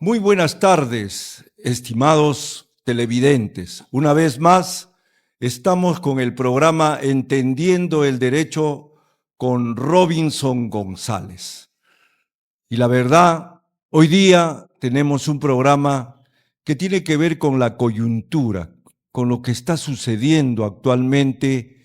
Muy buenas tardes, estimados televidentes. Una vez más, estamos con el programa Entendiendo el Derecho con Robinson González. Y la verdad, hoy día tenemos un programa que tiene que ver con la coyuntura, con lo que está sucediendo actualmente,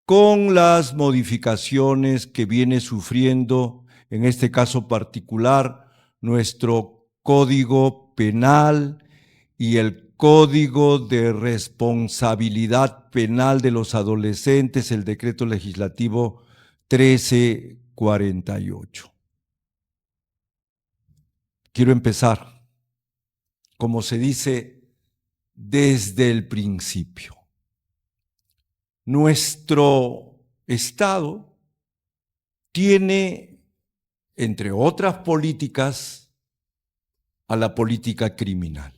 con las modificaciones que viene sufriendo, en este caso particular, nuestro Código Penal y el Código de Responsabilidad Penal de los Adolescentes, el Decreto Legislativo 1348. Quiero empezar, como se dice, desde el principio. Nuestro Estado tiene, entre otras políticas, a la política criminal.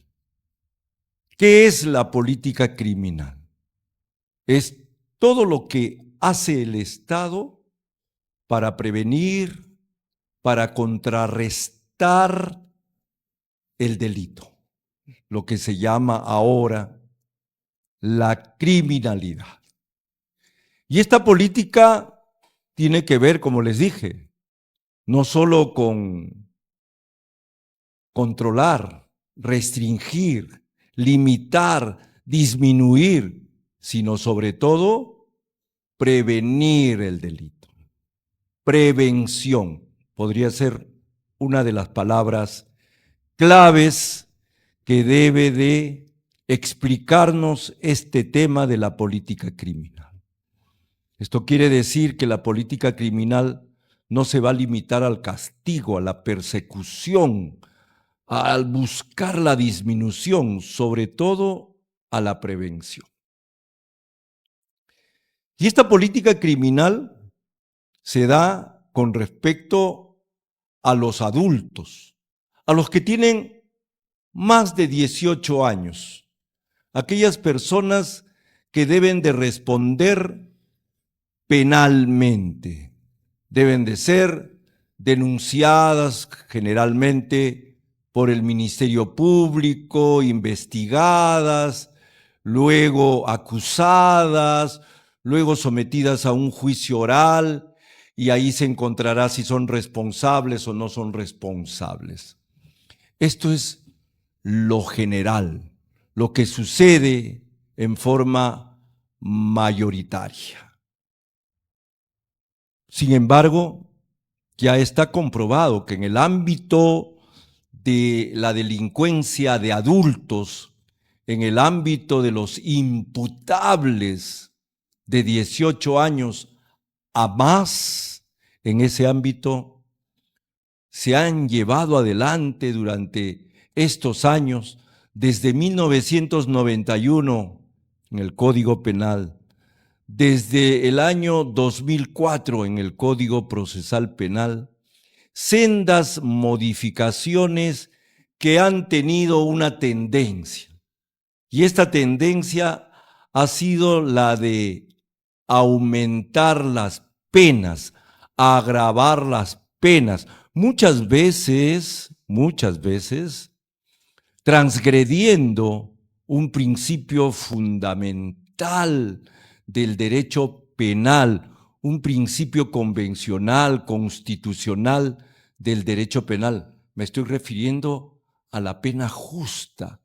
¿Qué es la política criminal? Es todo lo que hace el Estado para prevenir, para contrarrestar el delito, lo que se llama ahora la criminalidad. Y esta política tiene que ver, como les dije, no solo con controlar, restringir, limitar, disminuir, sino sobre todo prevenir el delito. Prevención podría ser una de las palabras claves que debe de explicarnos este tema de la política criminal. Esto quiere decir que la política criminal no se va a limitar al castigo, a la persecución, al buscar la disminución, sobre todo a la prevención. Y esta política criminal se da con respecto a los adultos, a los que tienen más de 18 años, aquellas personas que deben de responder penalmente, deben de ser denunciadas generalmente por el Ministerio Público, investigadas, luego acusadas, luego sometidas a un juicio oral, y ahí se encontrará si son responsables o no son responsables. Esto es lo general, lo que sucede en forma mayoritaria. Sin embargo, ya está comprobado que en el ámbito de la delincuencia de adultos, en el ámbito de los imputables de 18 años a más, en ese ámbito se han llevado adelante durante estos años, desde 1991 en el Código Penal, desde el año 2004 en el Código Procesal Penal, sendas modificaciones que han tenido una tendencia. Y esta tendencia ha sido la de aumentar las penas, agravar las penas, muchas veces, transgrediendo un principio fundamental del derecho penal, un principio convencional, constitucional del derecho penal. Me estoy refiriendo a la pena justa,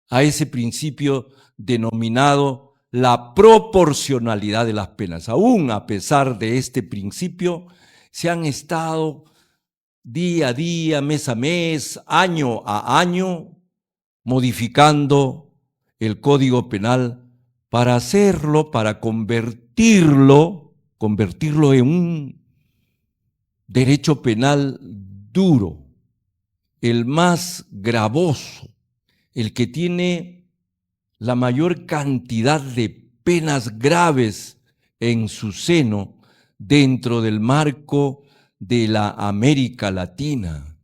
a ese principio denominado la proporcionalidad de las penas. Aún a pesar de este principio, se han estado día a día, mes a mes, año a año, modificando el Código Penal para hacerlo, para convertirlo en un derecho penal duro, el más gravoso, el que tiene la mayor cantidad de penas graves en su seno dentro del marco de la América Latina.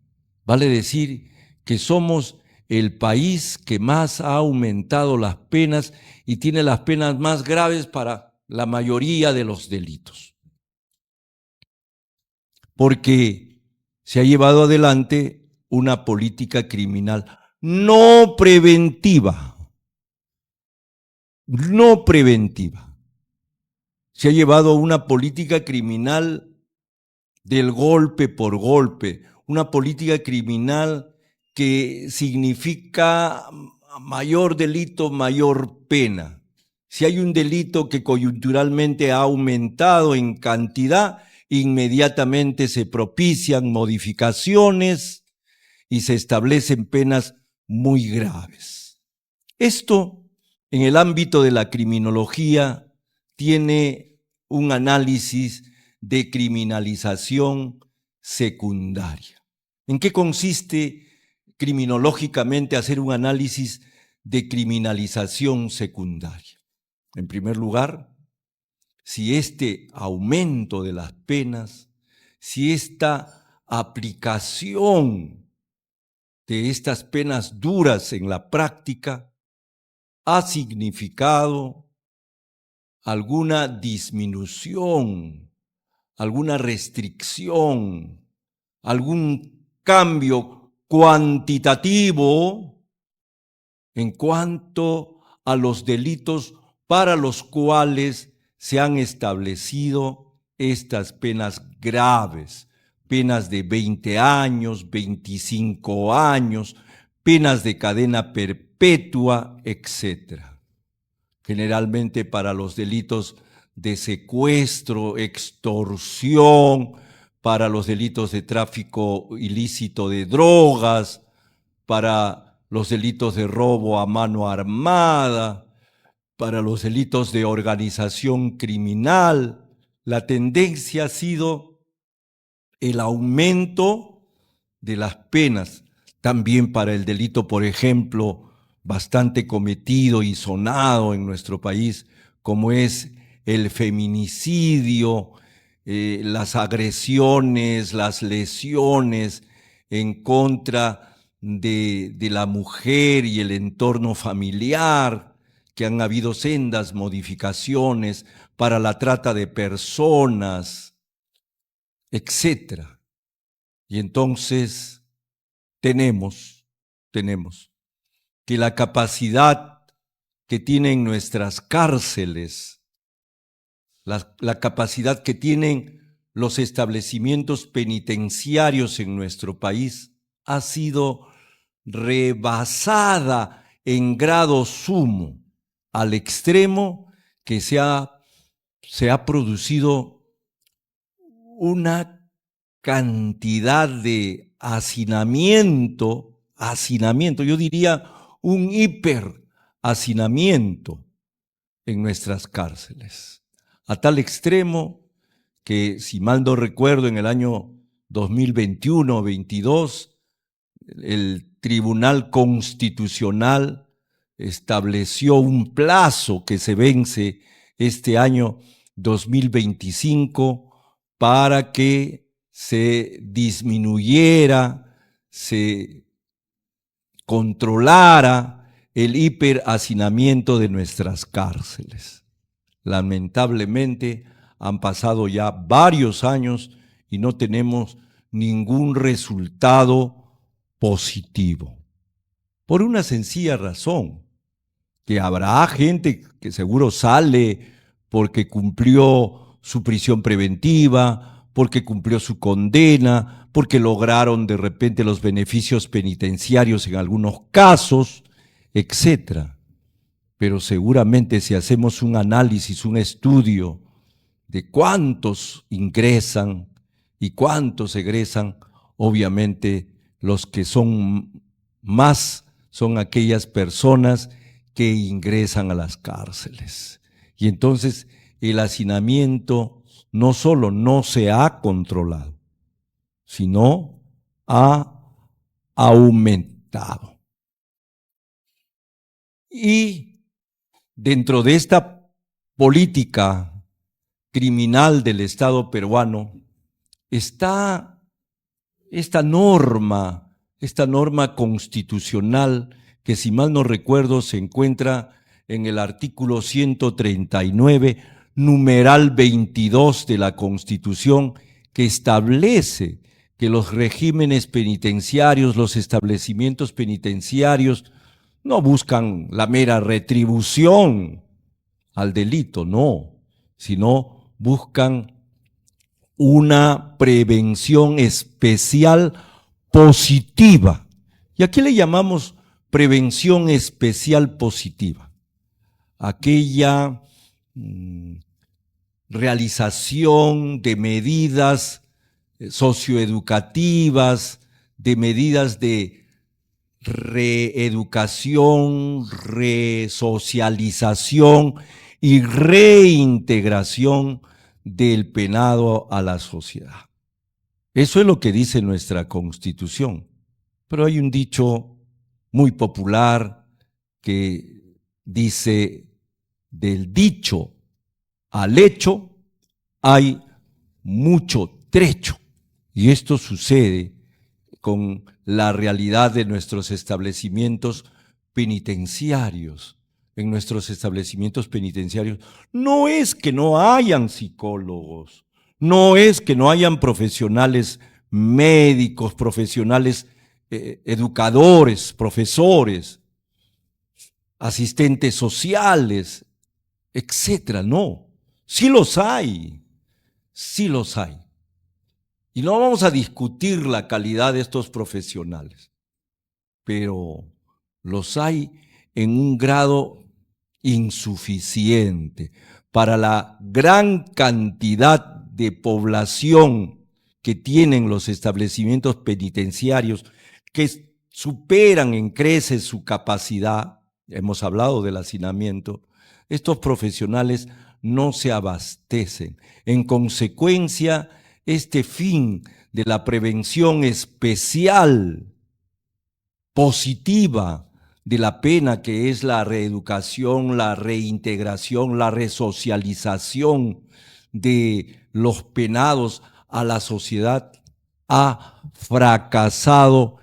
Vale decir que somos el país que más ha aumentado las penas y tiene las penas más graves para la mayoría de los delitos. Porque se ha llevado adelante una política criminal no preventiva, no preventiva. Se ha llevado una política criminal del golpe por golpe, una política criminal que significa mayor delito, mayor pena. Si hay un delito que coyunturalmente ha aumentado en cantidad, inmediatamente se propician modificaciones y se establecen penas muy graves. Esto, en el ámbito de la criminología, tiene un análisis de criminalización secundaria. ¿En qué consiste criminológicamente hacer un análisis de criminalización secundaria? En primer lugar, si este aumento de las penas, si esta aplicación de estas penas duras en la práctica ha significado alguna disminución, alguna restricción, algún cambio cuantitativo en cuanto a los delitos para los cuales se han establecido estas penas graves, penas de 20 años, 25 años, penas de cadena perpetua, etc. Generalmente para los delitos de secuestro, extorsión, para los delitos de tráfico ilícito de drogas, para los delitos de robo a mano armada, para los delitos de organización criminal. La tendencia ha sido el aumento de las penas, también para el delito, por ejemplo, bastante cometido y sonado en nuestro país, como es el feminicidio, las agresiones, las lesiones en contra de la mujer y el entorno familiar, que han habido sendas modificaciones para la trata de personas, etc. Y entonces tenemos que la capacidad que tienen nuestras cárceles, la capacidad que tienen los establecimientos penitenciarios en nuestro país ha sido rebasada en grado sumo, al extremo que se ha producido una cantidad de hacinamiento, yo diría un hiperhacinamiento en nuestras cárceles, a tal extremo que, si mal no recuerdo, en el año 2021-22, el Tribunal Constitucional estableció un plazo que se vence este año 2025 para que se disminuyera, se controlara el hiperhacinamiento de nuestras cárceles. Lamentablemente han pasado ya varios años y no tenemos ningún resultado positivo. Por una sencilla razón, que habrá gente que seguro sale porque cumplió su prisión preventiva, porque cumplió su condena, porque lograron de repente los beneficios penitenciarios en algunos casos, etc. Pero seguramente si hacemos un análisis, un estudio de cuántos ingresan y cuántos egresan, obviamente los que son más son aquellas personas que ingresan a las cárceles. Y entonces el hacinamiento no solo no se ha controlado, sino ha aumentado. Y dentro de esta política criminal del Estado peruano está esta norma constitucional que, si mal no recuerdo, se encuentra en el artículo 139, numeral 22 de la Constitución, que establece que los regímenes penitenciarios, los establecimientos penitenciarios, no buscan la mera retribución al delito, no, sino buscan una prevención especial positiva. ¿Y a qué le llamamos prevención especial positiva? Aquella realización de medidas socioeducativas, de medidas de reeducación, resocialización y reintegración del penado a la sociedad. Eso es lo que dice nuestra Constitución. Pero hay un dicho muy popular que dice: del dicho al hecho hay mucho trecho. Y esto sucede con la realidad de nuestros establecimientos penitenciarios. En nuestros establecimientos penitenciarios no es que no hayan psicólogos, no es que no hayan profesionales médicos, profesionales educadores, profesores, asistentes sociales, etcétera. No, sí los hay, sí los hay. Y no vamos a discutir la calidad de estos profesionales, pero los hay en un grado insuficiente para la gran cantidad de población que tienen los establecimientos penitenciarios, que superan en creces su capacidad. Hemos hablado del hacinamiento. Estos profesionales no se abastecen. En consecuencia, este fin de la prevención especial, positiva, de la pena, que es la reeducación, la reintegración, la resocialización de los penados a la sociedad, ha fracasado,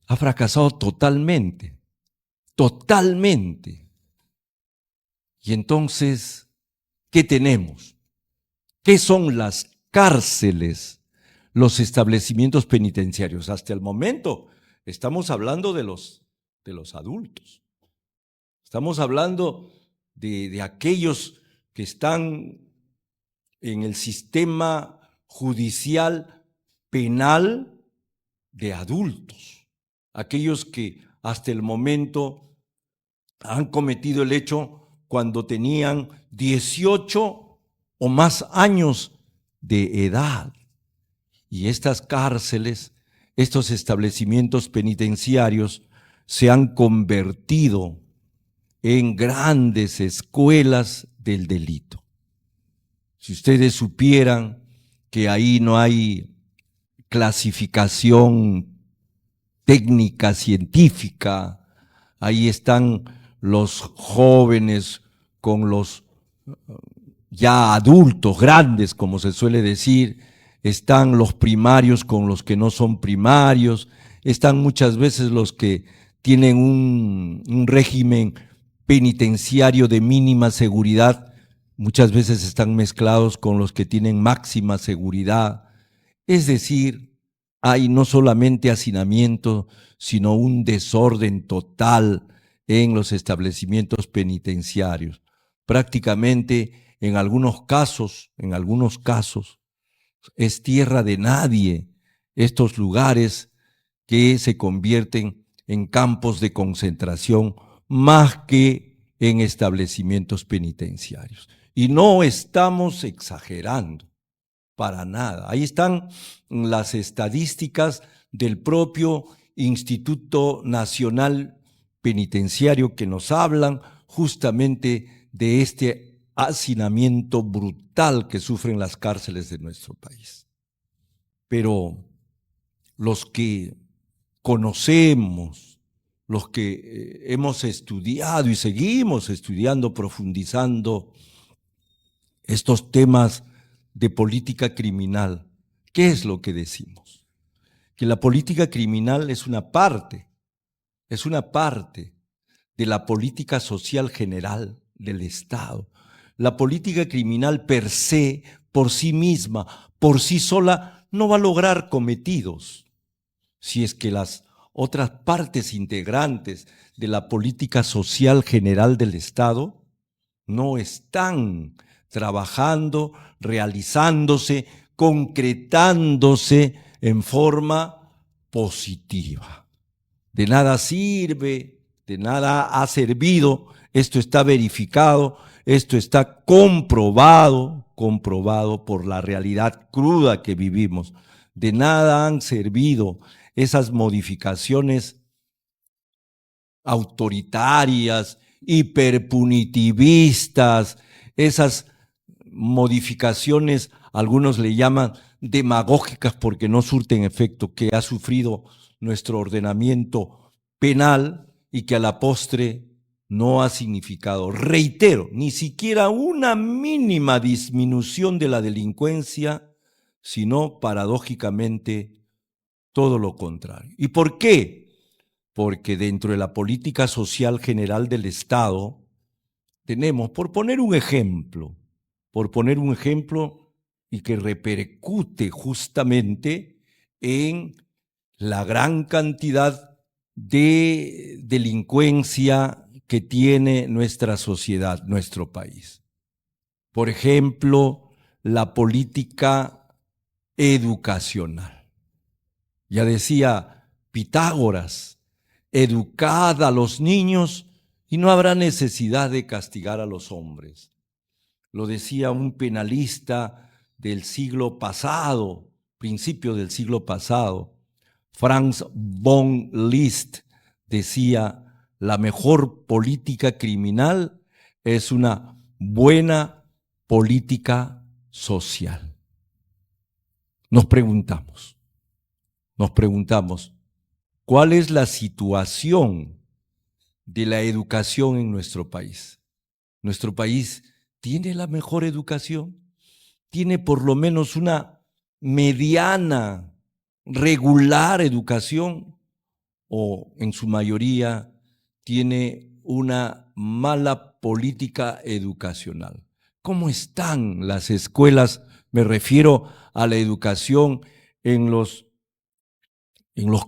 ha fracasado totalmente, totalmente. Y entonces, ¿qué tenemos? ¿Qué son las cárceles, los establecimientos penitenciarios? Hasta el momento estamos hablando de los adultos. Estamos hablando de aquellos que están en el sistema judicial penal de adultos. Aquellos que hasta el momento han cometido el hecho cuando tenían 18 o más años de edad. Y estas cárceles, estos establecimientos penitenciarios se han convertido en grandes escuelas del delito. Si ustedes supieran que ahí no hay clasificación técnica, científica, ahí están los jóvenes con los ya adultos, grandes, como se suele decir, están los primarios con los que no son primarios, están muchas veces los que tienen un régimen penitenciario de mínima seguridad, muchas veces están mezclados con los que tienen máxima seguridad. Es decir, hay no solamente hacinamiento, sino un desorden total en los establecimientos penitenciarios. Prácticamente en algunos casos, es tierra de nadie estos lugares que se convierten en campos de concentración más que en establecimientos penitenciarios. Y no estamos exagerando para nada. Ahí están las estadísticas del propio Instituto Nacional Penitenciario que nos hablan justamente de este hacinamiento brutal que sufren las cárceles de nuestro país. Pero los que conocemos, los que hemos estudiado y seguimos estudiando, profundizando estos temas de política criminal, ¿qué es lo que decimos? Que la política criminal es una parte de la política social general del Estado. La política criminal per se por sí misma, por sí sola, no va a lograr cometidos. Si es que las otras partes integrantes de la política social general del Estado no están trabajando, realizándose, concretándose en forma positiva. De nada sirve, de nada ha servido, esto está verificado, esto está comprobado por la realidad cruda que vivimos. De nada han servido esas modificaciones autoritarias, hiperpunitivistas, esas modificaciones, algunos le llaman demagógicas porque no surten efecto, que ha sufrido nuestro ordenamiento penal y que a la postre no ha significado, reitero, ni siquiera una mínima disminución de la delincuencia, sino paradójicamente todo lo contrario. ¿Y por qué? Porque dentro de la política social general del Estado tenemos, por poner un ejemplo, y que repercute justamente en la gran cantidad de delincuencia que tiene nuestra sociedad, nuestro país. Por ejemplo, la política educacional. Ya decía Pitágoras, educad a los niños y no habrá necesidad de castigar a los hombres. Lo decía un penalista del siglo pasado, principio del siglo pasado, Franz von Liszt, decía, la mejor política criminal es una buena política social. Nos preguntamos, ¿cuál es la situación de la educación en nuestro país? ¿Nuestro país tiene la mejor educación? ¿Tiene por lo menos una mediana, regular educación? ¿O en su mayoría tiene una mala política educacional? ¿Cómo están las escuelas? Me refiero a la educación en los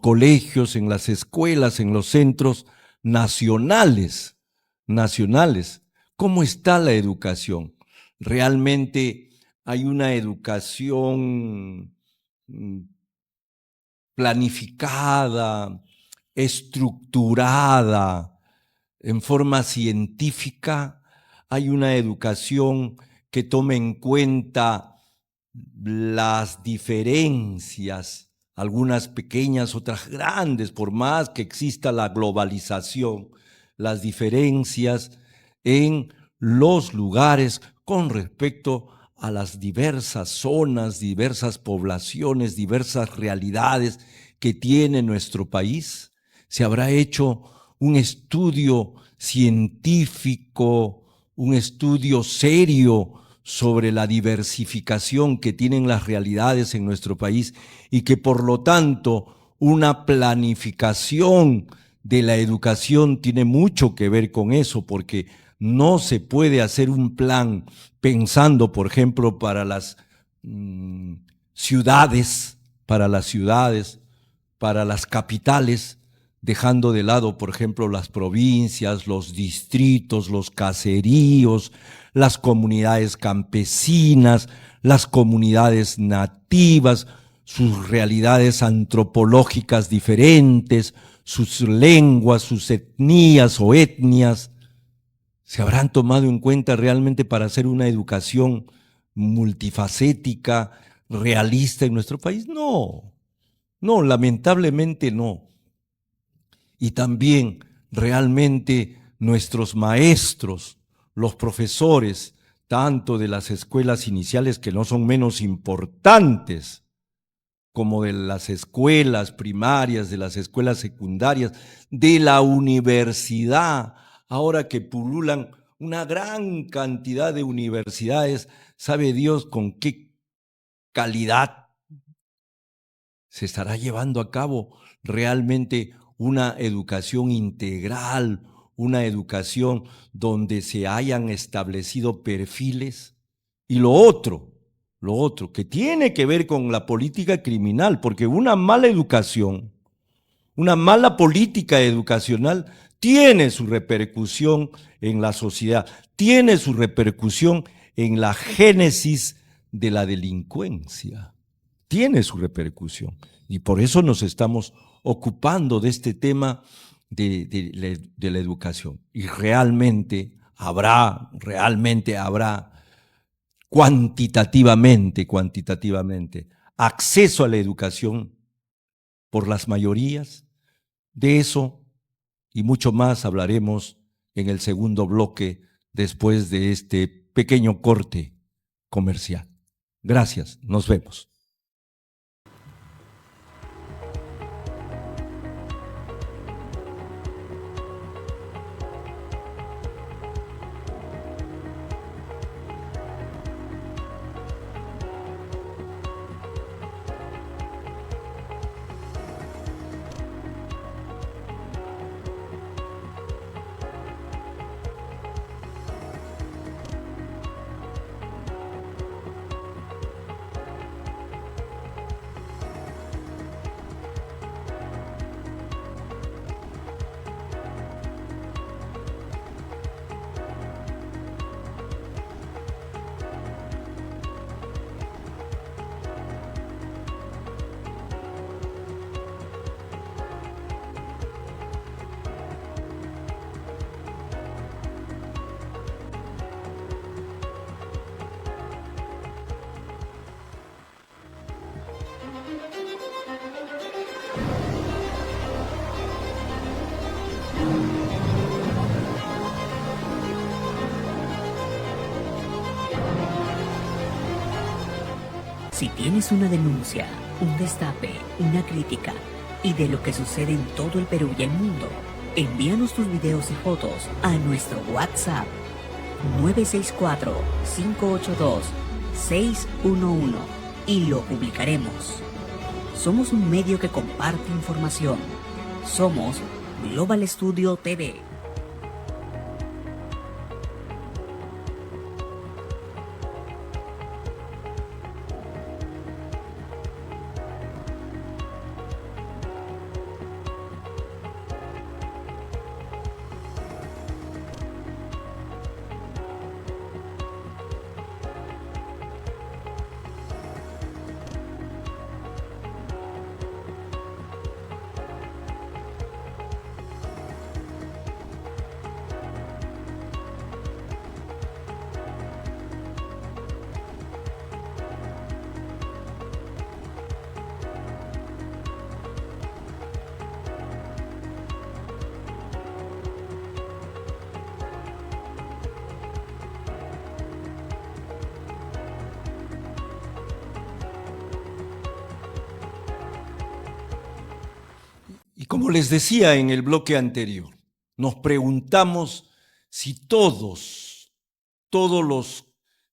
colegios, en las escuelas, en los centros nacionales. ¿Cómo está la educación? ¿Realmente hay una educación planificada, estructurada, en forma científica? ¿Hay una educación que tome en cuenta las diferencias, algunas pequeñas, otras grandes, por más que exista la globalización, las diferencias en los lugares con respecto a las diversas zonas, diversas poblaciones, diversas realidades que tiene nuestro país? ¿Se habrá hecho un estudio científico, un estudio serio sobre la diversificación que tienen las realidades en nuestro país y que por lo tanto una planificación de la educación tiene mucho que ver con eso? Porque no se puede hacer un plan pensando, por ejemplo, para las ciudades, para las capitales, dejando de lado, por ejemplo, las provincias, los distritos, los caseríos, las comunidades campesinas, las comunidades nativas, sus realidades antropológicas diferentes, sus lenguas, sus etnias o etnias. ¿Se habrán tomado en cuenta realmente para hacer una educación multifacética, realista en nuestro país? No, lamentablemente no. Y también realmente nuestros maestros, los profesores, tanto de las escuelas iniciales, que no son menos importantes, como de las escuelas primarias, de las escuelas secundarias, de la universidad, ahora que pululan una gran cantidad de universidades, sabe Dios con qué calidad se estará llevando a cabo realmente una educación integral, una educación donde se hayan establecido perfiles. Y lo otro, lo otro, que tiene que ver con la política criminal, porque una mala educación, una mala política educacional tiene su repercusión en la sociedad, tiene su repercusión en la génesis de la delincuencia, tiene su repercusión. Y por eso nos estamos ocupando de este tema de la educación. Y realmente habrá cuantitativamente, acceso a la educación por las mayorías. De eso y mucho más hablaremos en el segundo bloque después de este pequeño corte comercial. Gracias, nos vemos. Si tienes una denuncia, un destape, una crítica y de lo que sucede en todo el Perú y el mundo, envíanos tus videos y fotos a nuestro WhatsApp 964-582-611 y lo publicaremos. Somos un medio que comparte información. Somos Global Studio TV. Y como les decía en el bloque anterior, nos preguntamos si todos los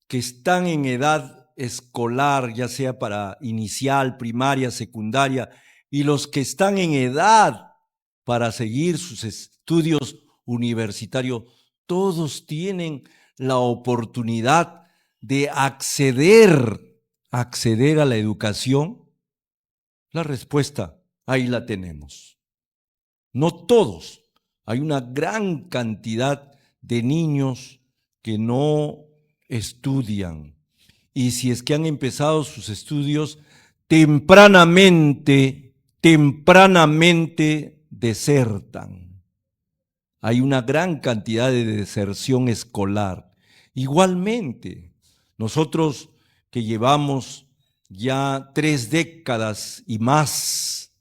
que están en edad escolar, ya sea para inicial, primaria, secundaria, y los que están en edad para seguir sus estudios universitarios, todos tienen la oportunidad de acceder a la educación. La respuesta ahí la tenemos. No todos. Hay una gran cantidad de niños que no estudian. Y si es que han empezado sus estudios, tempranamente desertan. Hay una gran cantidad de deserción escolar. Igualmente, nosotros que llevamos ya 3 décadas y más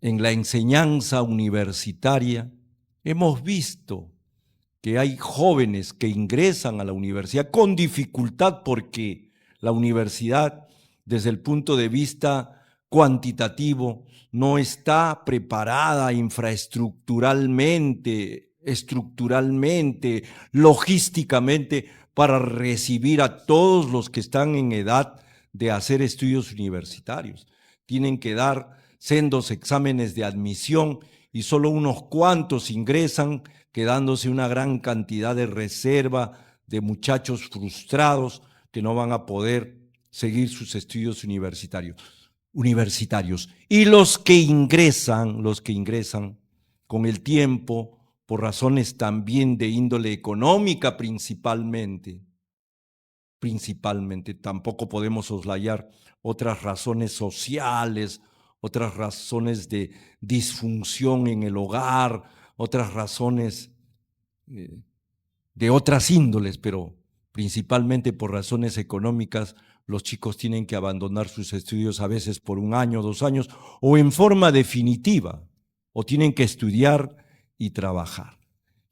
en la enseñanza universitaria, hemos visto que hay jóvenes que ingresan a la universidad con dificultad porque la universidad, desde el punto de vista cuantitativo, no está preparada estructuralmente, logísticamente, para recibir a todos los que están en edad de hacer estudios universitarios. Tienen que dar sendos exámenes de admisión y solo unos cuantos ingresan, quedándose una gran cantidad de reserva de muchachos frustrados que no van a poder seguir sus estudios universitarios. Y los que ingresan con el tiempo, por razones también de índole económica principalmente, tampoco podemos soslayar otras razones sociales, otras razones de disfunción en el hogar, otras razones de otras índoles, pero principalmente por razones económicas, los chicos tienen que abandonar sus estudios a veces por 1 año, 2 años, o en forma definitiva, o tienen que estudiar y trabajar.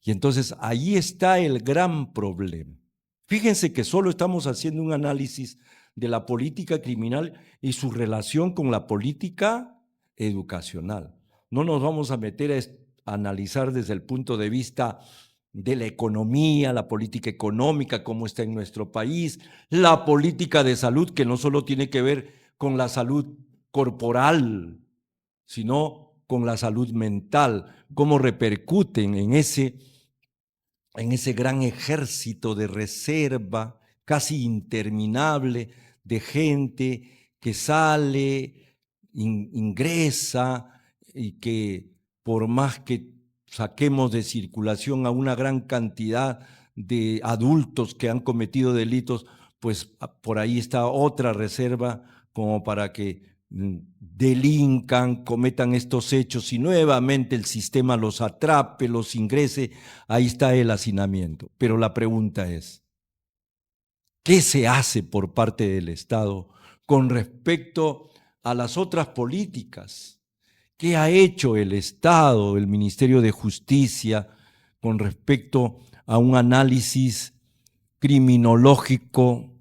Y entonces ahí está el gran problema. Fíjense que solo estamos haciendo un análisis de la política criminal y su relación con la política educacional. No nos vamos a meter a analizar desde el punto de vista de la economía, la política económica, cómo está en nuestro país, la política de salud, que no solo tiene que ver con la salud corporal, sino con la salud mental, cómo repercuten en ese gran ejército de reserva casi interminable de gente que sale, ingresa y que por más que saquemos de circulación a una gran cantidad de adultos que han cometido delitos, pues por ahí está otra reserva como para que delincan, cometan estos hechos y nuevamente el sistema los atrape, los ingrese, ahí está el hacinamiento. Pero la pregunta es, ¿qué se hace por parte del Estado con respecto a las otras políticas? ¿Qué ha hecho el Estado, el Ministerio de Justicia, con respecto a un análisis criminológico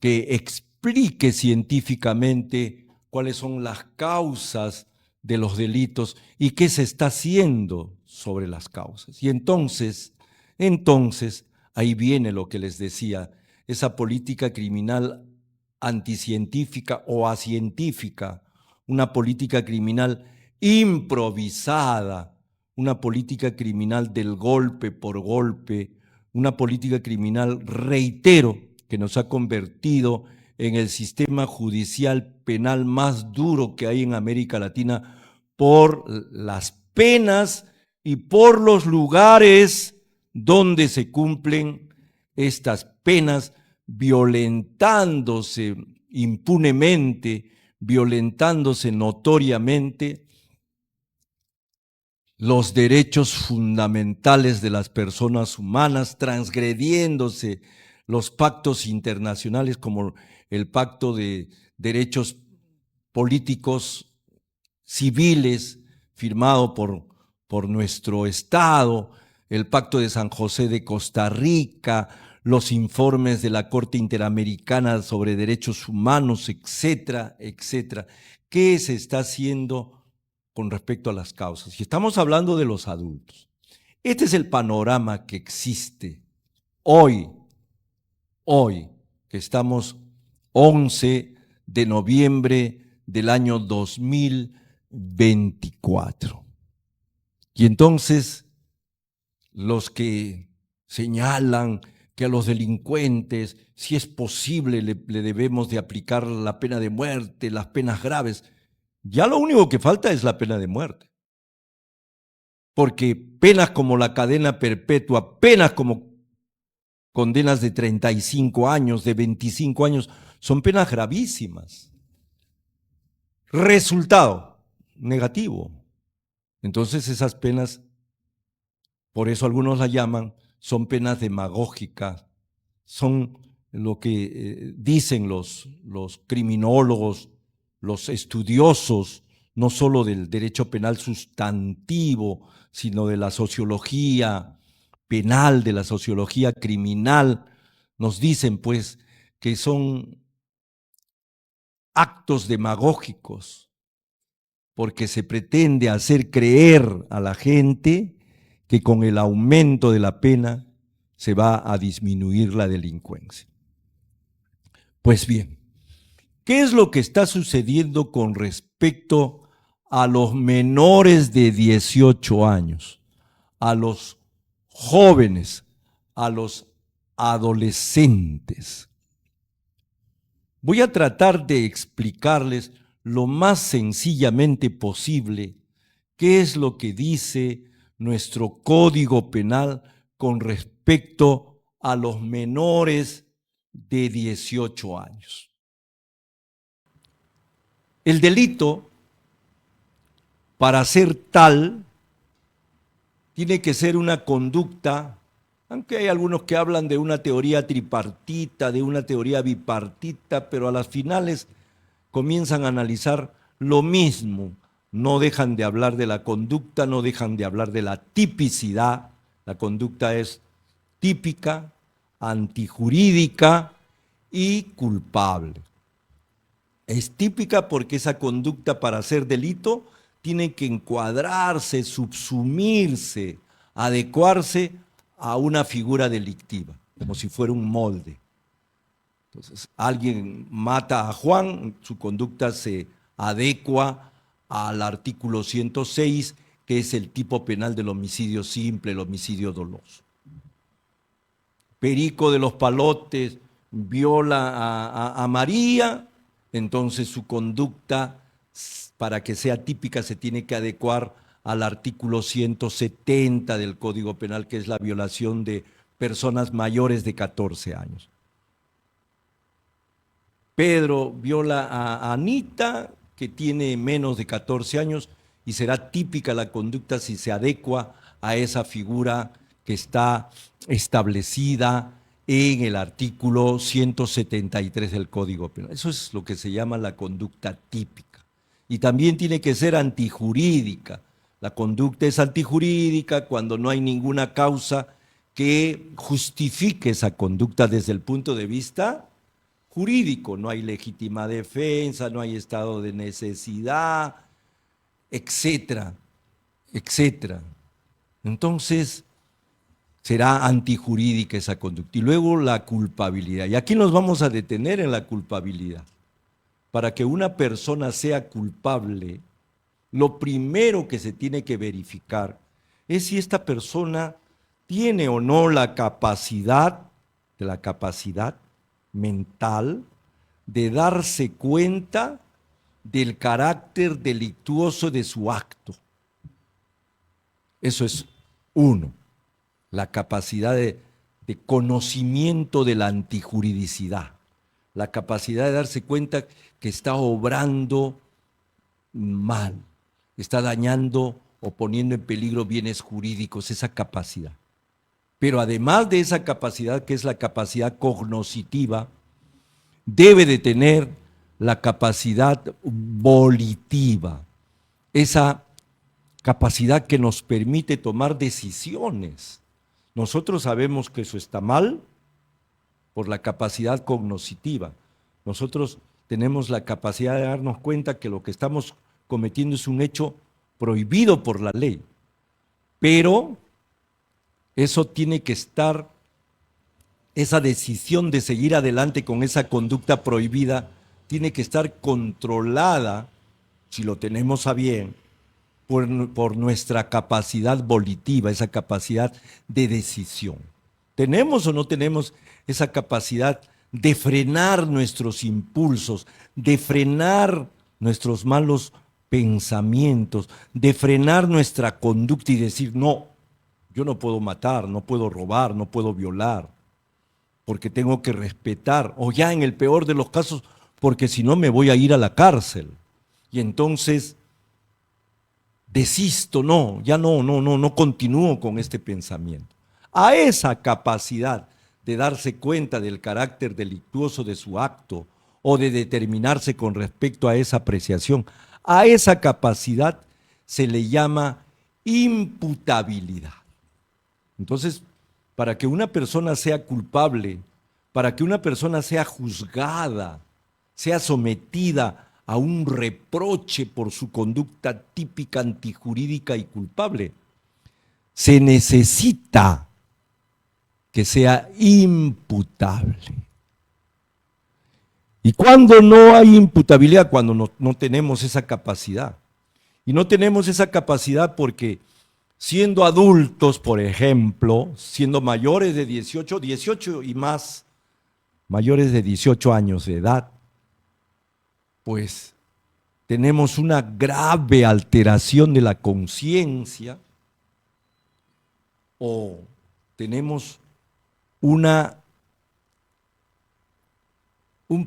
que explique científicamente cuáles son las causas de los delitos y qué se está haciendo sobre las causas? Y entonces, ahí viene lo que les decía, esa política criminal anticientífica o acientífica, una política criminal improvisada, una política criminal del golpe por golpe, una política criminal, reitero, que nos ha convertido en el sistema judicial penal más duro que hay en América Latina por las penas y por los lugares donde se cumplen estas penas, violentándose impunemente, violentándose notoriamente los derechos fundamentales de las personas humanas, transgrediéndose los pactos internacionales como el Pacto de Derechos Políticos Civiles firmado por nuestro Estado, el Pacto de San José de Costa Rica, los informes de la Corte Interamericana sobre Derechos Humanos, etcétera, etcétera. ¿Qué se está haciendo con respecto a las causas? Y estamos hablando de los adultos. Este es el panorama que existe hoy, que estamos 11 de noviembre del año 2024. Y entonces, los que señalan que a los delincuentes, si es posible, le debemos de aplicar la pena de muerte, las penas graves, ya lo único que falta es la pena de muerte. Porque penas como la cadena perpetua, penas como condenas de 35 años, de 25 años, son penas gravísimas. Resultado negativo. Entonces esas penas, por eso algunos las llaman, son penas demagógicas, son lo que dicen los criminólogos, los estudiosos, no solo del derecho penal sustantivo, sino de la sociología penal, de la sociología criminal, nos dicen pues que son actos demagógicos, porque se pretende hacer creer a la gente que con el aumento de la pena se va a disminuir la delincuencia. Pues bien, ¿qué es lo que está sucediendo con respecto a los menores de 18 años, a los jóvenes, a los adolescentes. Voy a tratar de explicarles lo más sencillamente posible qué es lo que dice nuestro Código Penal con respecto a los menores de 18 años. El delito, para ser tal, tiene que ser una conducta, aunque hay algunos que hablan de una teoría tripartita, de una teoría bipartita, pero a las finales comienzan a analizar lo mismo. No dejan de hablar de la conducta, no dejan de hablar de la tipicidad. La conducta es típica, antijurídica y culpable. Es típica porque esa conducta, para ser delito, tiene que encuadrarse, subsumirse, adecuarse a una figura delictiva, como si fuera un molde. Entonces, alguien mata a Juan, su conducta se adecua al artículo 106, que es el tipo penal del homicidio simple, el homicidio doloso. Perico de los Palotes viola a María, entonces su conducta, para que sea típica, se tiene que adecuar al artículo 170 del Código Penal, que es la violación de personas mayores de 14 años. Pedro viola a Anita, que tiene menos de 14 años, y será típica la conducta si se adecua a esa figura que está establecida en el artículo 173 del Código Penal. Eso es lo que se llama la conducta típica. Y también tiene que ser antijurídica. La conducta es antijurídica cuando no hay ninguna causa que justifique esa conducta desde el punto de vista jurídico. No hay legítima defensa, no hay estado de necesidad, etcétera, etcétera. Entonces, será antijurídica esa conducta. Y luego la culpabilidad. Y aquí nos vamos a detener en la culpabilidad. Para que una persona sea culpable, lo primero que se tiene que verificar es si esta persona tiene o no la capacidad mental de darse cuenta del carácter delictuoso de su acto. Eso es uno. La capacidad de conocimiento de la antijuridicidad, la capacidad de darse cuenta que está obrando mal, está dañando o poniendo en peligro bienes jurídicos, esa capacidad. Pero además de esa capacidad, que es la capacidad cognoscitiva, debe de tener la capacidad volitiva, esa capacidad que nos permite tomar decisiones. Nosotros sabemos que eso está mal por la capacidad cognoscitiva. Nosotros tenemos la capacidad de darnos cuenta que lo que estamos cometiendo es un hecho prohibido por la ley. Pero eso tiene que estar, esa decisión de seguir adelante con esa conducta prohibida, tiene que estar controlada, si lo tenemos a bien, por nuestra capacidad volitiva, esa capacidad de decisión. ¿Tenemos o no tenemos esa capacidad de frenar nuestros impulsos, de frenar nuestros malos pensamientos, de frenar nuestra conducta y decir, no, yo no puedo matar, no puedo robar, no puedo violar, porque tengo que respetar, o ya en el peor de los casos, porque si no me voy a ir a la cárcel? Y entonces desisto, no continúo con este pensamiento. A esa capacidad de darse cuenta del carácter delictuoso de su acto o de determinarse con respecto a esa apreciación, a esa capacidad se le llama imputabilidad. Entonces, para que una persona sea culpable, para que una persona sea juzgada, sea sometida a un reproche por su conducta típica, antijurídica y culpable, se necesita que sea imputable. ¿Y cuando no hay imputabilidad? Cuando no tenemos esa capacidad. Y no tenemos esa capacidad porque siendo adultos, por ejemplo, siendo mayores de 18 y más, mayores de 18 años de edad, pues tenemos una grave alteración de la conciencia o tenemos un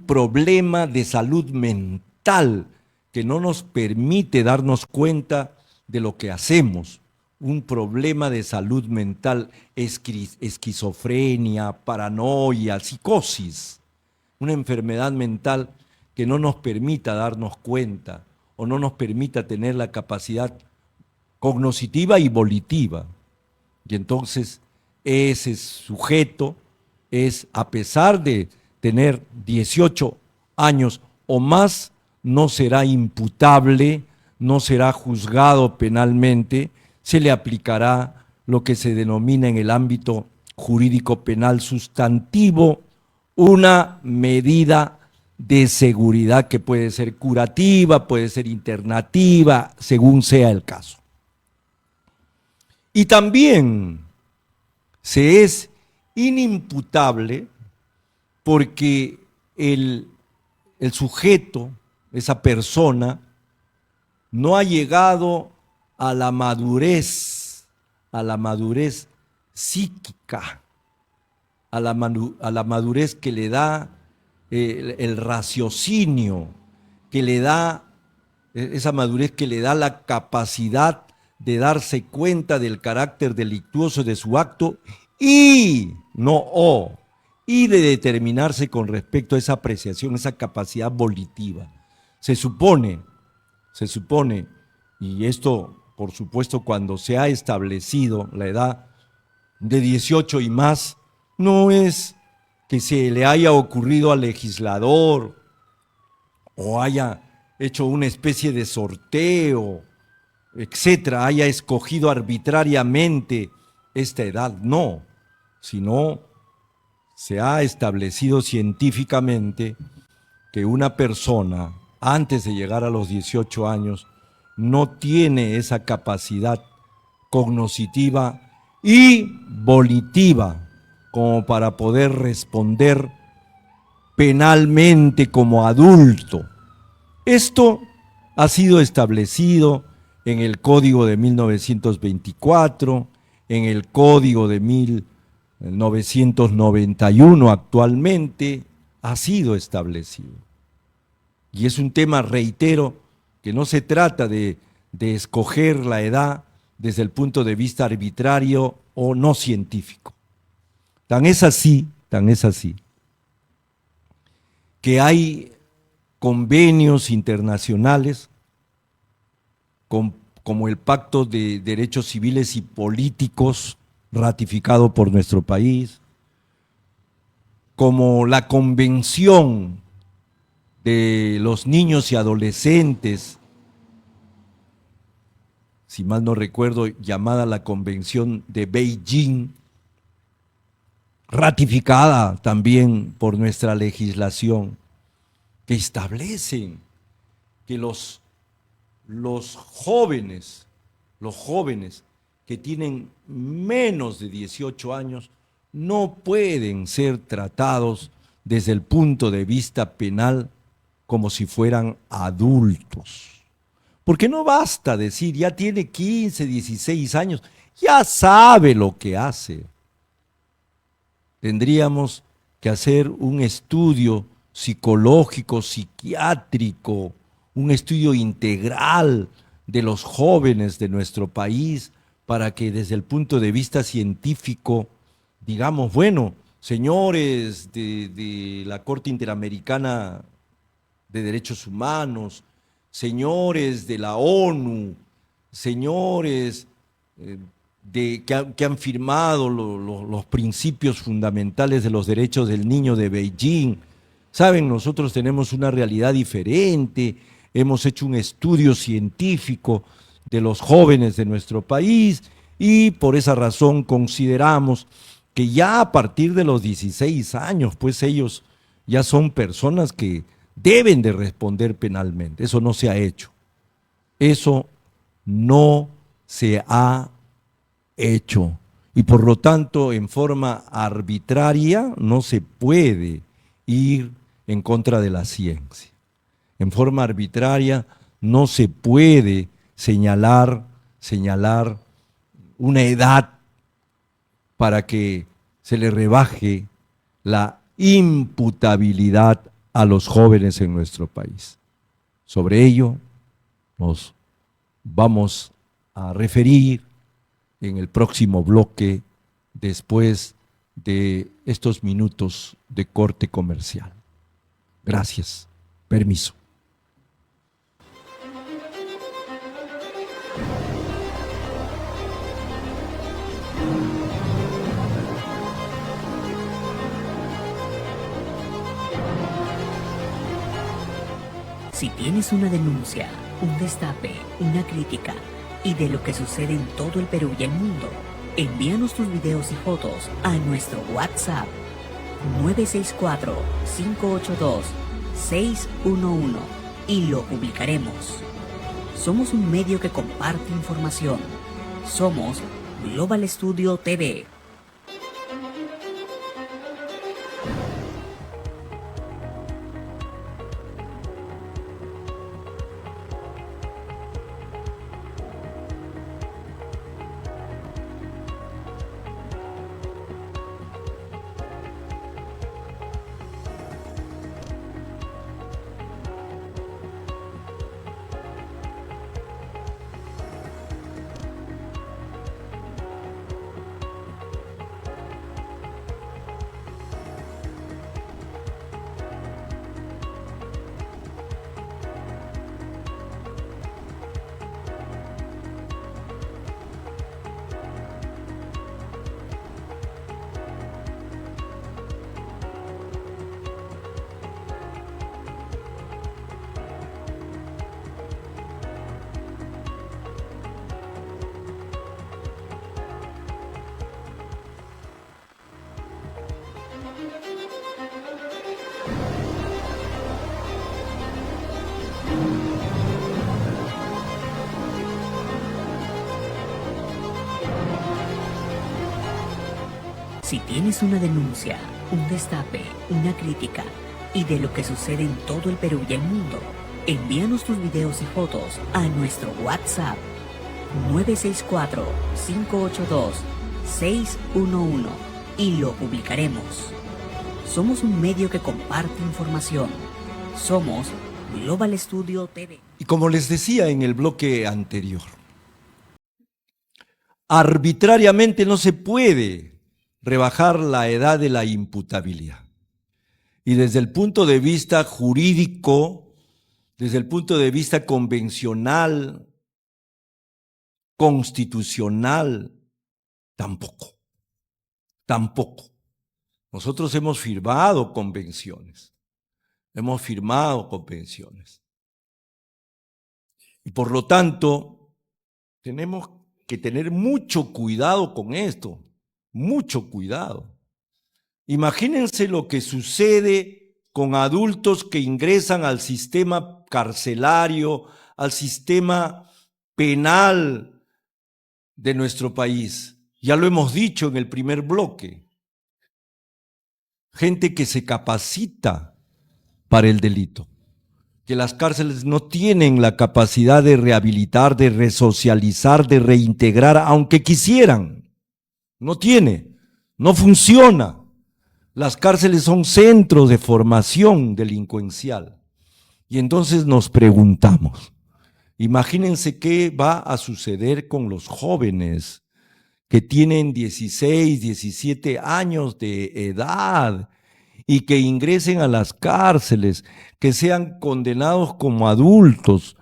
problema de salud mental que no nos permite darnos cuenta de lo que hacemos. Un problema de salud mental, esquizofrenia, paranoia, psicosis, una enfermedad mental que no nos permita darnos cuenta o no nos permita tener la capacidad cognitiva y volitiva. Y entonces ese sujeto es, a pesar de tener 18 años o más, no será imputable, no será juzgado penalmente, se le aplicará lo que se denomina en el ámbito jurídico penal sustantivo una medida de seguridad que puede ser curativa, puede ser internativa, según sea el caso. Y también se es inimputable porque el sujeto, esa persona, no ha llegado a la madurez psíquica, a la madurez que le da el raciocinio, que le da esa madurez que le da la capacidad de darse cuenta del carácter delictuoso de su acto y de determinarse con respecto a esa apreciación, esa capacidad volitiva. Se supone, y esto por supuesto cuando se ha establecido la edad de 18 y más, no es que se le haya ocurrido al legislador o haya hecho una especie de sorteo, etcétera, haya escogido arbitrariamente esta edad, no, sino se ha establecido científicamente que una persona antes de llegar a los 18 años no tiene esa capacidad cognitiva y volitiva como para poder responder penalmente como adulto. Esto ha sido establecido en el Código de 1924, en el Código de 1991 actualmente, ha sido establecido. Y es un tema, reitero, que no se trata de escoger la edad desde el punto de vista arbitrario o no científico. Tan es así, que hay convenios internacionales como el Pacto de Derechos Civiles y Políticos ratificado por nuestro país, como la Convención de los Niños y Adolescentes, si mal no recuerdo, llamada la Convención de Beijing, ratificada también por nuestra legislación, que establecen que los jóvenes que tienen menos de 18 años no pueden ser tratados desde el punto de vista penal como si fueran adultos. Porque no basta decir, ya tiene 15, 16 años, ya sabe lo que hace. Tendríamos que hacer un estudio psicológico, psiquiátrico, un estudio integral de los jóvenes de nuestro país para que desde el punto de vista científico digamos, bueno, señores de la Corte Interamericana de Derechos Humanos, señores de la ONU, señores que han firmado los principios fundamentales de los derechos del niño de Beijing. Saben, nosotros tenemos una realidad diferente, hemos hecho un estudio científico de los jóvenes de nuestro país y por esa razón consideramos que ya a partir de los 16 años, pues ellos ya son personas que deben de responder penalmente. Eso no se ha hecho. Eso no se ha hecho. Y por lo tanto, en forma arbitraria, no se puede ir en contra de la ciencia. En forma arbitraria, no se puede señalar una edad para que se le rebaje la imputabilidad a los jóvenes en nuestro país. Sobre ello nos vamos a referir en el próximo bloque después de estos minutos de corte comercial. Gracias. Permiso. Si tienes una denuncia, un destape, una crítica y de lo que sucede en todo el Perú y el mundo, envíanos tus videos y fotos a nuestro WhatsApp 964-582-611 y lo publicaremos. Somos un medio que comparte información. Somos Global Studio TV. Si tienes una denuncia, un destape, una crítica y de lo que sucede en todo el Perú y el mundo, envíanos tus videos y fotos a nuestro WhatsApp 964-582-611 y lo publicaremos. Somos un medio que comparte información. Somos Global Studio TV. Y como les decía en el bloque anterior, arbitrariamente no se puede rebajar la edad de la imputabilidad. Y desde el punto de vista jurídico, desde el punto de vista convencional, constitucional, tampoco. Nosotros hemos firmado convenciones. Y por lo tanto, tenemos que tener mucho cuidado con esto. Mucho cuidado. Imagínense lo que sucede con adultos que ingresan al sistema carcelario, al sistema penal de nuestro país. Ya lo hemos dicho en el primer bloque. Gente que se capacita para el delito. Que las cárceles no tienen la capacidad de rehabilitar, de resocializar, de reintegrar, aunque quisieran. No funciona. Las cárceles son centros de formación delincuencial. Y entonces nos preguntamos, imagínense qué va a suceder con los jóvenes que tienen 16, 17 años de edad y que ingresen a las cárceles, que sean condenados como adultos,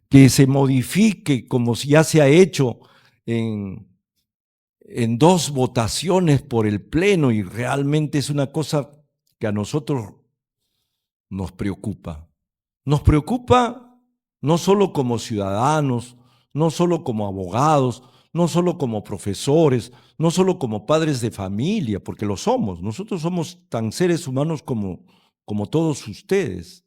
que se modifique como ya se ha hecho en 2 votaciones por el Pleno, y realmente es una cosa que a nosotros nos preocupa. Nos preocupa no solo como ciudadanos, no solo como abogados, no solo como profesores, no solo como padres de familia, porque lo somos. Nosotros somos tan seres humanos como todos ustedes.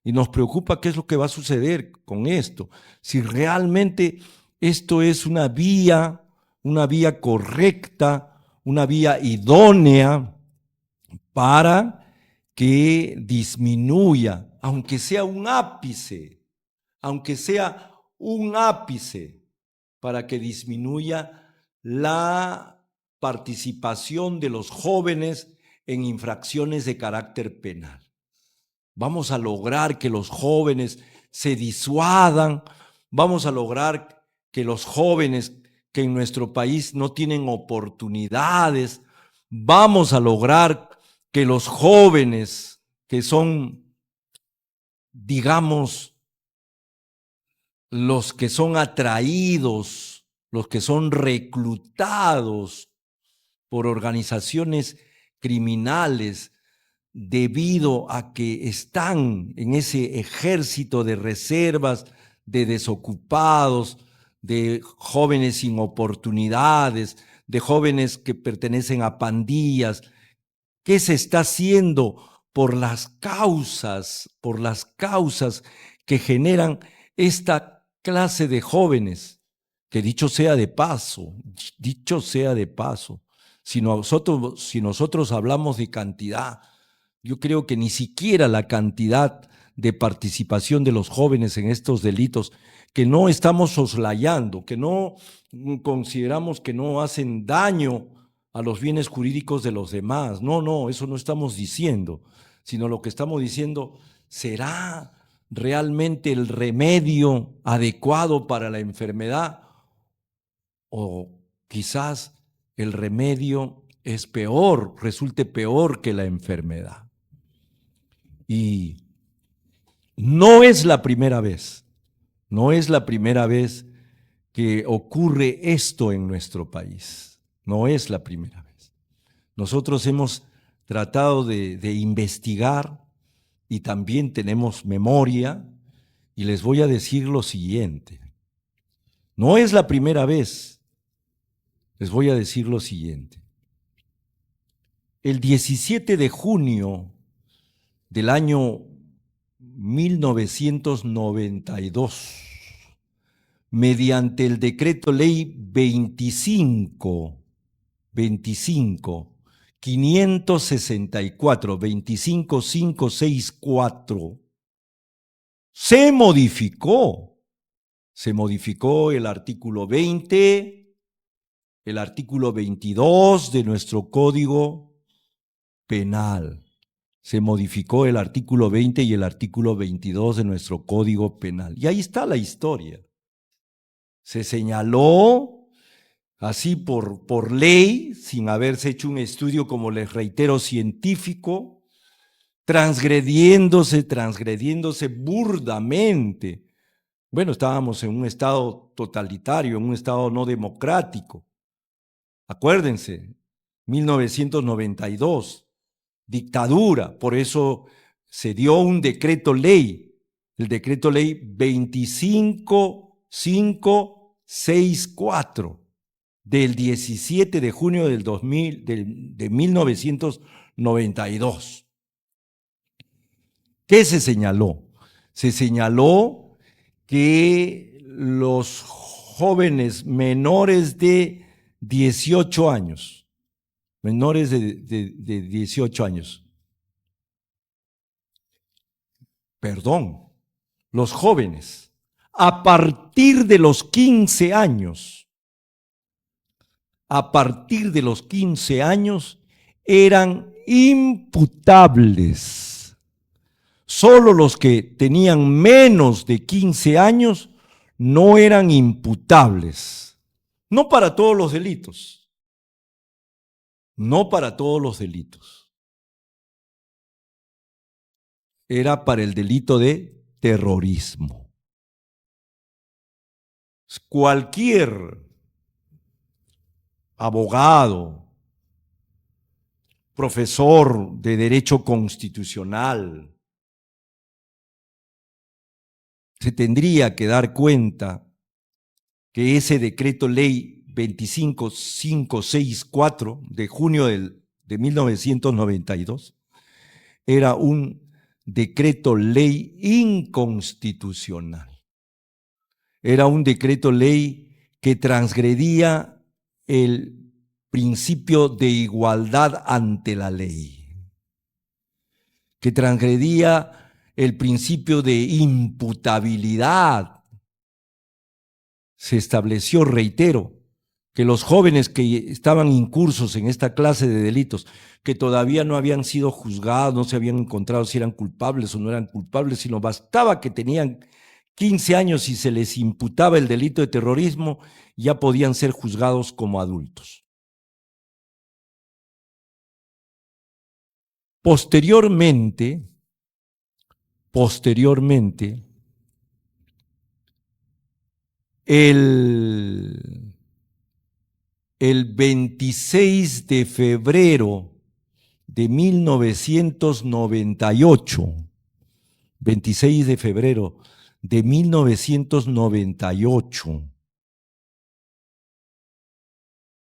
Y nos preocupa qué es lo que va a suceder con esto. Si realmente esto es una vía una vía correcta, una vía idónea para que disminuya, aunque sea un ápice, para que disminuya la participación de los jóvenes en infracciones de carácter penal. Vamos a lograr que los jóvenes se disuadan, vamos a lograr que los jóvenes que en nuestro país no tienen oportunidades, vamos a lograr que los jóvenes que son, digamos, los que son atraídos, los que son reclutados por organizaciones criminales debido a que están en ese ejército de reservas, de desocupados, de jóvenes sin oportunidades, de jóvenes que pertenecen a pandillas. ¿Qué se está haciendo por las causas que generan esta clase de jóvenes? Que dicho sea de paso, si nosotros hablamos de cantidad, yo creo que ni siquiera la cantidad de participación de los jóvenes en estos delitos, que no estamos soslayando, que no consideramos que no hacen daño a los bienes jurídicos de los demás. No, eso no estamos diciendo, sino lo que estamos diciendo, ¿será realmente el remedio adecuado para la enfermedad? O quizás el remedio es peor, resulte peor que la enfermedad. Y no es la primera vez que ocurre esto en nuestro país. No es la primera vez. Nosotros hemos tratado de investigar y también tenemos memoria, y les voy a decir lo siguiente. No es la primera vez. Les voy a decir lo siguiente. El 17 de junio del año 1992, mediante el decreto ley 25564, se modificó el artículo 20, el artículo 22 de nuestro Código Penal. Se modificó el artículo 20 y el artículo 22 de nuestro Código Penal. Y ahí está la historia. Se señaló así por ley, sin haberse hecho un estudio, como les reitero, científico, transgrediéndose burdamente. Bueno, estábamos en un estado totalitario, en un estado no democrático. Acuérdense, 1992. Dictadura, por eso se dio un decreto ley, el decreto ley 25564 del 17 de junio de 1992. ¿Qué se señaló? Se señaló que los jóvenes menores de 18 años, menores de 18 años. Perdón, los jóvenes, a partir de los 15 años, eran imputables. Solo los que tenían menos de 15 años no eran imputables. No para todos los delitos. No para todos los delitos. Era para el delito de terrorismo. Cualquier abogado, profesor de derecho constitucional, se tendría que dar cuenta que ese decreto ley 25564 de junio de 1992 era un decreto ley inconstitucional. Era un decreto ley que transgredía el principio de igualdad ante la ley, que transgredía el principio de imputabilidad. Se estableció, reitero, que los jóvenes que estaban incursos en esta clase de delitos, que todavía no habían sido juzgados, no se habían encontrado si eran culpables o no eran culpables, sino bastaba que tenían 15 años y se les imputaba el delito de terrorismo, ya podían ser juzgados como adultos. Posteriormente, el 26 de febrero de 1998, 26 de febrero de 1998,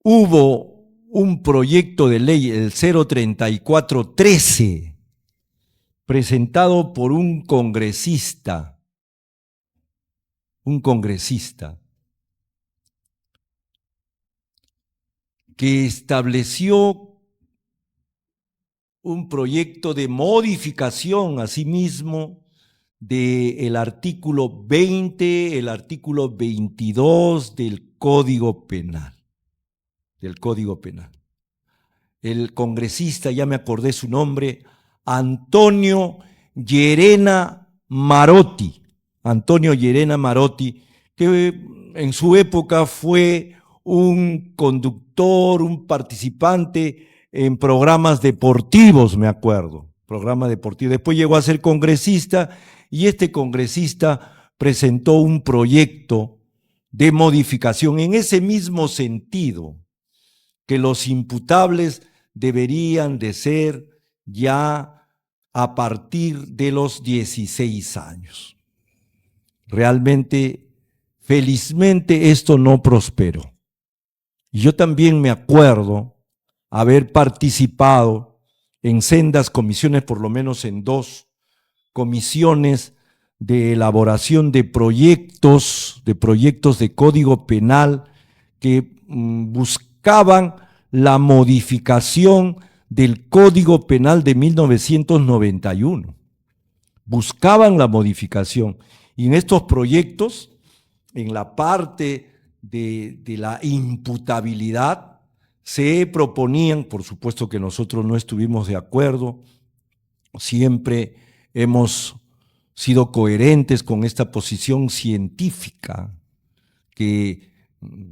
hubo un proyecto de ley, el 03413, presentado por un congresista, que estableció un proyecto de modificación, asimismo, del artículo 20, el artículo 22 del Código Penal. El congresista, ya me acordé su nombre, Antonio Llerena Marotti, que en su época fue un conductor, un participante en programas deportivos, me acuerdo, programa deportivo. Después llegó a ser congresista y este congresista presentó un proyecto de modificación en ese mismo sentido, que los imputables deberían de ser ya a partir de los 16 años. Realmente, felizmente, esto no prosperó. Y yo también me acuerdo haber participado en sendas comisiones, por lo menos en 2 comisiones de elaboración de proyectos de código penal que buscaban la modificación del Código Penal de 1991. Buscaban la modificación. Y en estos proyectos, en la parte de la imputabilidad, se proponían, por supuesto que nosotros no estuvimos de acuerdo, siempre hemos sido coherentes con esta posición científica, que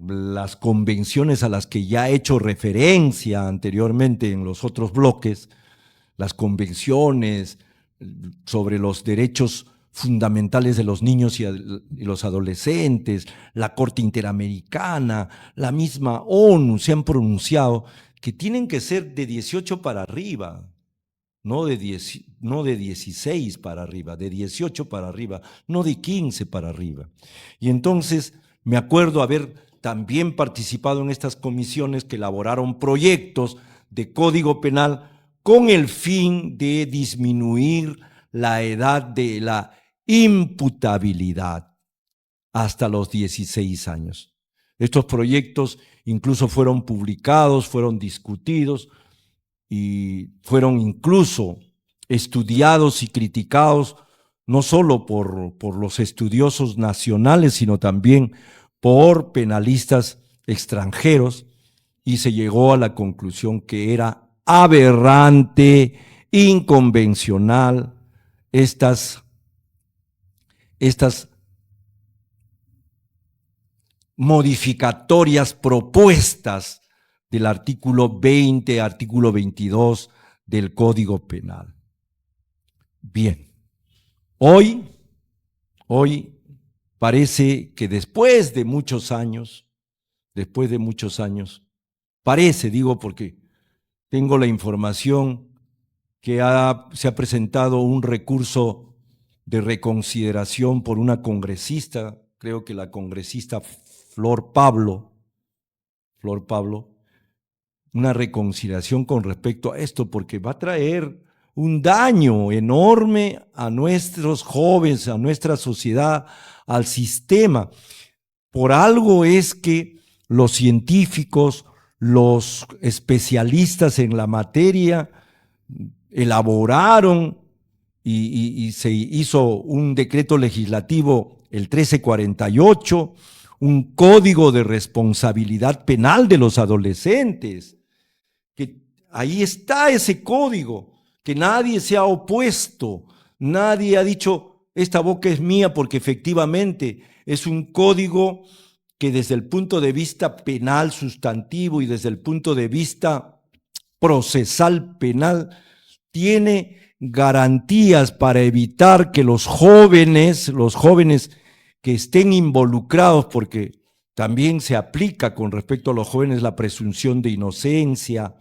las convenciones a las que ya he hecho referencia anteriormente en los otros bloques, las convenciones sobre los derechos fundamentales de los niños y los adolescentes, la Corte Interamericana, la misma ONU se han pronunciado que tienen que ser de 18 para arriba, no de 16 para arriba, de 18 para arriba, no de 15 para arriba. Y entonces me acuerdo haber también participado en estas comisiones que elaboraron proyectos de código penal con el fin de disminuir la edad de la imputabilidad hasta los 16 años. Estos proyectos incluso fueron publicados, fueron discutidos y fueron incluso estudiados y criticados no solo por los estudiosos nacionales, sino también por penalistas extranjeros, y se llegó a la conclusión que era aberrante, inconvencional, estas modificatorias propuestas del artículo 20, artículo 22 del Código Penal. Bien. Hoy parece que después de muchos años, parece, digo porque tengo la información que se ha presentado un recurso de reconsideración por una congresista, creo que la congresista Flor Pablo, una reconsideración con respecto a esto, porque va a traer un daño enorme a nuestros jóvenes, a nuestra sociedad, al sistema. Por algo es que los científicos, los especialistas en la materia elaboraron y se hizo un decreto legislativo, el 1348, un código de responsabilidad penal de los adolescentes. Que ahí está ese código, que nadie se ha opuesto, nadie ha dicho, esta boca es mía, porque efectivamente es un código que desde el punto de vista penal sustantivo y desde el punto de vista procesal penal tiene garantías para evitar que los jóvenes que estén involucrados, porque también se aplica con respecto a los jóvenes la presunción de inocencia,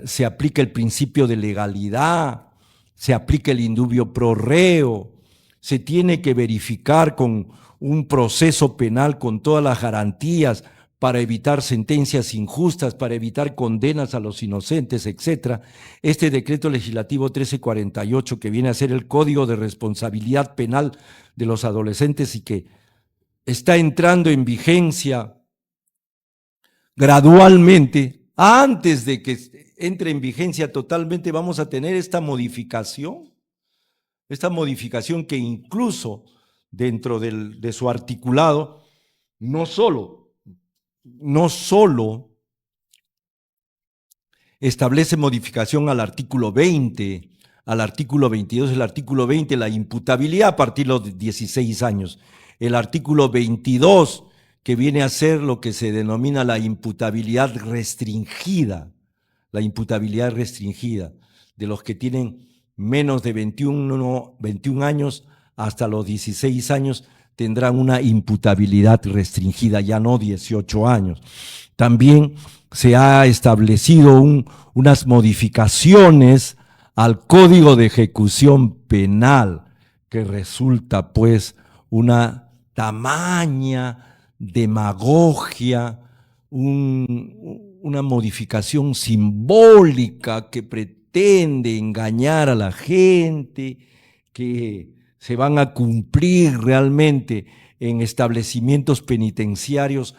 se aplica el principio de legalidad, se aplica el indubio pro reo, se tiene que verificar con un proceso penal con todas las garantías para evitar sentencias injustas, para evitar condenas a los inocentes, etc. Este decreto legislativo 1348, que viene a ser el Código de Responsabilidad Penal de los Adolescentes y que está entrando en vigencia gradualmente, antes de que entre en vigencia totalmente, vamos a tener esta modificación que incluso dentro de su articulado, no solo establece modificación al artículo 20, al artículo 22, el artículo 20, la imputabilidad a partir de los 16 años, el artículo 22, que viene a ser lo que se denomina la imputabilidad restringida de los que tienen menos de 21 años hasta los 16 años tendrán una imputabilidad restringida, ya no 18 años. También se ha establecido unas modificaciones al Código de Ejecución Penal, que resulta pues una tamaña demagogia, una modificación simbólica que pretende engañar a la gente, que se van a cumplir realmente en establecimientos penitenciarios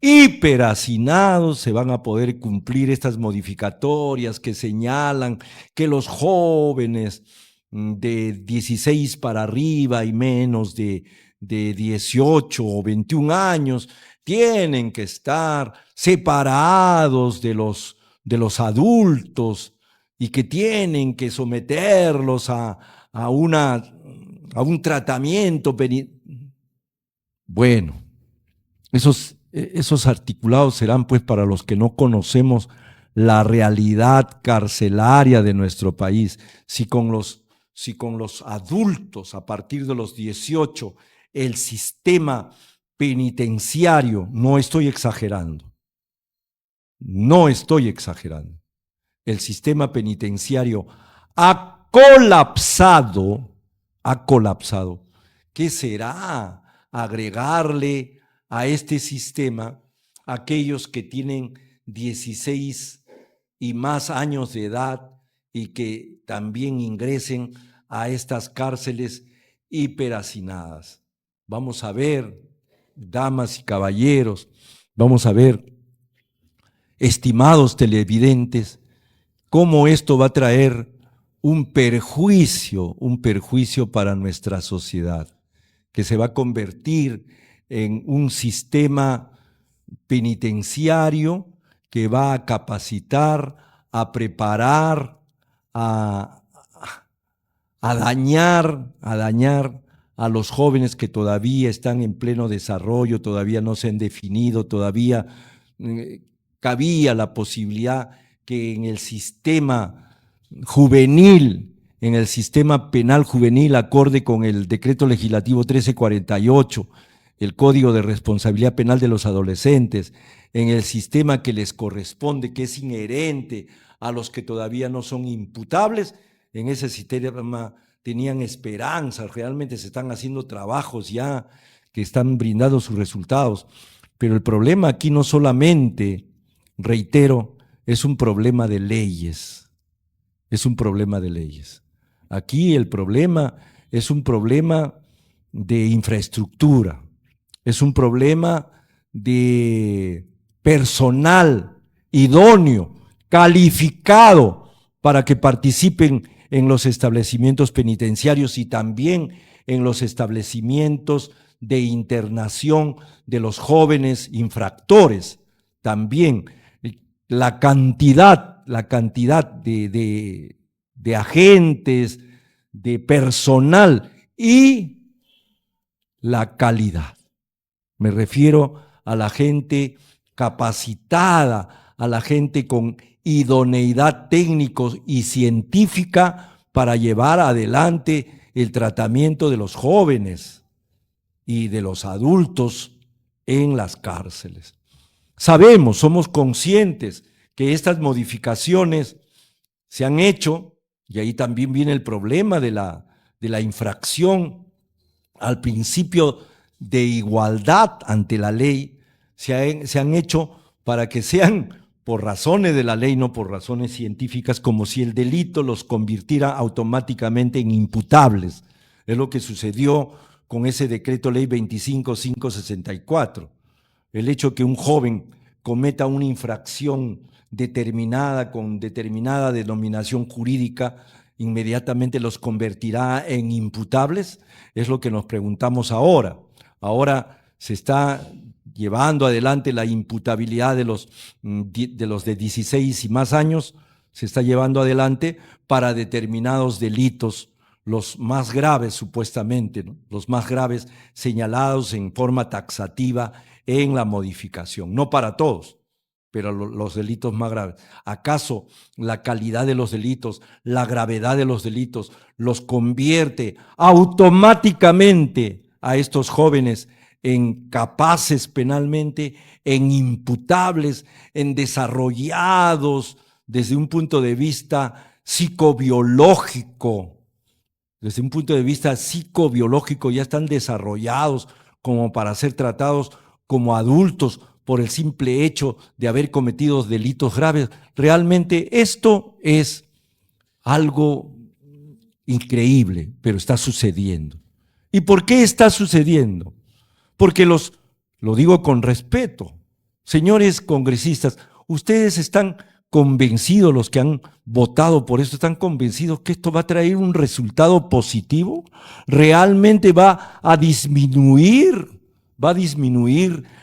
hiperhacinados, se van a poder cumplir estas modificatorias que señalan que los jóvenes de 16 para arriba y menos de 18 o 21 años tienen que estar separados de los adultos y que tienen que someterlos a un tratamiento. Bueno, esos articulados serán pues para los que no conocemos la realidad carcelaria de nuestro país. Si con los adultos a partir de los 18 el sistema penitenciario, no estoy exagerando, el sistema penitenciario ha colapsado, ¿qué será agregarle a este sistema aquellos que tienen 16 y más años de edad y que también ingresen a estas cárceles hiperhacinadas? Vamos a ver, damas y caballeros, vamos a ver, estimados televidentes, cómo esto va a traer un perjuicio para nuestra sociedad, que se va a convertir en un sistema penitenciario que va a capacitar, a preparar, a dañar a los jóvenes que todavía están en pleno desarrollo, todavía no se han definido, todavía cabía la posibilidad que en el sistema juvenil, en el sistema penal juvenil, acorde con el decreto legislativo 1348, el Código de Responsabilidad Penal de los Adolescentes, en el sistema que les corresponde, que es inherente a los que todavía no son imputables, en ese sistema tenían esperanzas, realmente se están haciendo trabajos ya que están brindando sus resultados. Pero el problema aquí no solamente, reitero, es un problema de leyes, Aquí el problema es un problema de infraestructura, es un problema de personal idóneo, calificado para que participen en los establecimientos penitenciarios y también en los establecimientos de internación de los jóvenes infractores. También la cantidad de agentes, de personal y la calidad. Me refiero a la gente capacitada, a la gente con idoneidad técnica y científica para llevar adelante el tratamiento de los jóvenes y de los adultos en las cárceles. Sabemos, somos conscientes que estas modificaciones se han hecho, y ahí también viene el problema de la infracción al principio de igualdad ante la ley, se han hecho para que sean por razones de la ley, no por razones científicas, como si el delito los convirtiera automáticamente en imputables. Es lo que sucedió con ese decreto ley 25.564. El hecho que un joven cometa una infracción determinada, con determinada denominación jurídica, inmediatamente los convertirá en imputables, es lo que nos preguntamos ahora. Ahora se está llevando adelante la imputabilidad de los de 16 y más años, se está llevando adelante para determinados delitos, los más graves supuestamente, ¿no? Los más graves señalados en forma taxativa en la modificación, no para todos, pero los delitos más graves. ¿Acaso la calidad de los delitos, la gravedad de los delitos los convierte automáticamente a estos jóvenes en capaces penalmente, en imputables, en desarrollados desde un punto de vista psicobiológico? Desde un punto de vista psicobiológico ya están desarrollados como para ser tratados como adultos por el simple hecho de haber cometido delitos graves. Realmente esto es algo increíble, pero está sucediendo. ¿Y por qué está sucediendo? Porque lo digo con respeto, señores congresistas, ustedes están convencidos, los que han votado por esto, están convencidos que esto va a traer un resultado positivo, realmente va a disminuir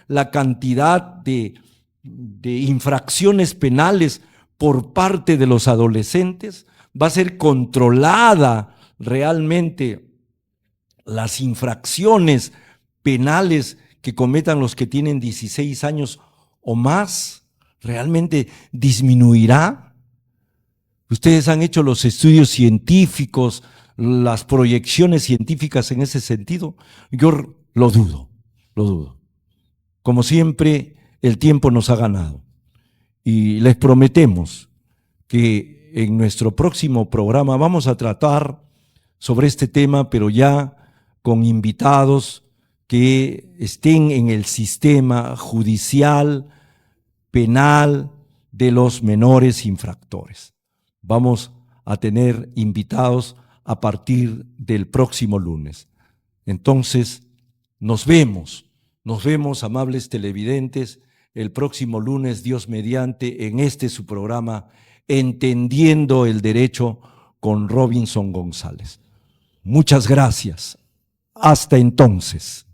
la cantidad de infracciones penales por parte de los adolescentes, va a ser controlada realmente las infracciones penales que cometan los que tienen 16 años o más, realmente disminuirá. Ustedes han hecho los estudios científicos, las proyecciones científicas en ese sentido. Yo lo dudo. Como siempre, el tiempo nos ha ganado y les prometemos que en nuestro próximo programa vamos a tratar sobre este tema, pero ya con invitados que estén en el sistema judicial, penal de los menores infractores. Vamos a tener invitados a partir del próximo lunes. Entonces, nos vemos, amables televidentes, el próximo lunes, Dios mediante, en su programa, Entendiendo el Derecho con Robinson González. Muchas gracias. Hasta entonces.